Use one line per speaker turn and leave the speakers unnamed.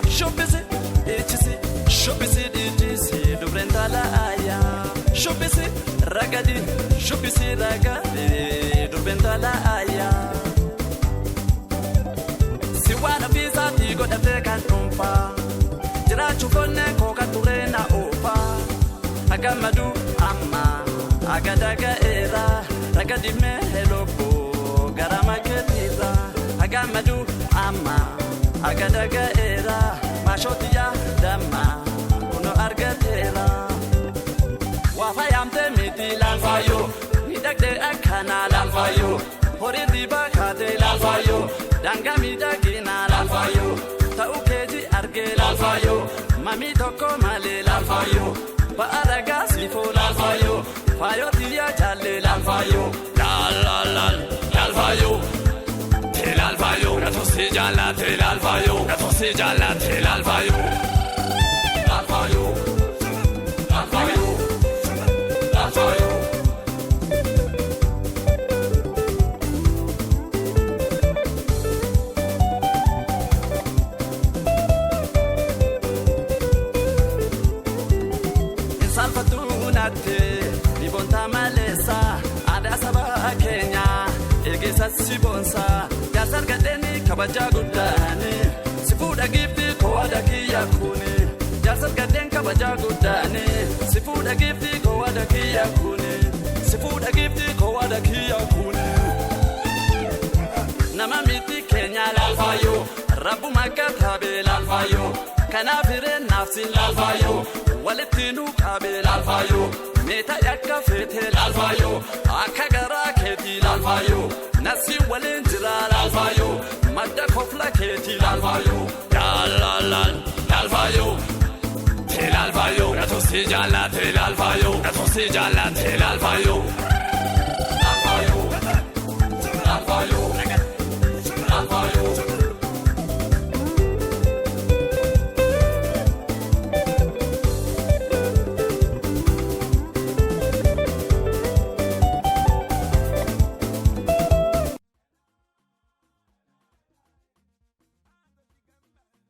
Shopisi, ichisi, shopisi, dijisi, dubrentala aya. Shopisi, ragadi, shopisi, ragadi, dubrentala aya. Siwana visa tigo da teka tumpa. Jira chufone koka turena opa. Agamadu amma, agadaga era, ragadi me helopo, garama ketira. Agamadu amma, agadaga era, mashotiya dama, uno argatera. Wafayamte miti lanfayo, midagde akana lanfayo, hori diba kate lanfayo, danga midagina lanfayo, taukeji arge lanfayo, mami toko male lanfayo, baaraga sifo lanfayo, fayo tiya jale lanfayo, lanfayo. Tel alfayo, gato se jala tel alfayo, gato se jala tel alfayo, alfayo, alfayo, alfayo. Salfatunate, libonta malesa, ada sabah Kenya, egesa sibonsa. Jasar gadeni kabaja gudani sifuda gifti ko adaki yakuni jasar gaden kabaja gudani sifuda gifti ko adaki yakuni sifuda gifti ko adaki yakuni nama miti Kenya lalfayo rabu makatabe lalfayo kanafire nafsi lalfayo waletinu kabe lalfayo meta yakka fete lalfayo akagara keti lalfayo nasi walenjira lalfayo madda kofla keti lalfayo lalfayo tel alfayo gato se jala tel alfayo gato se jala tel alfayo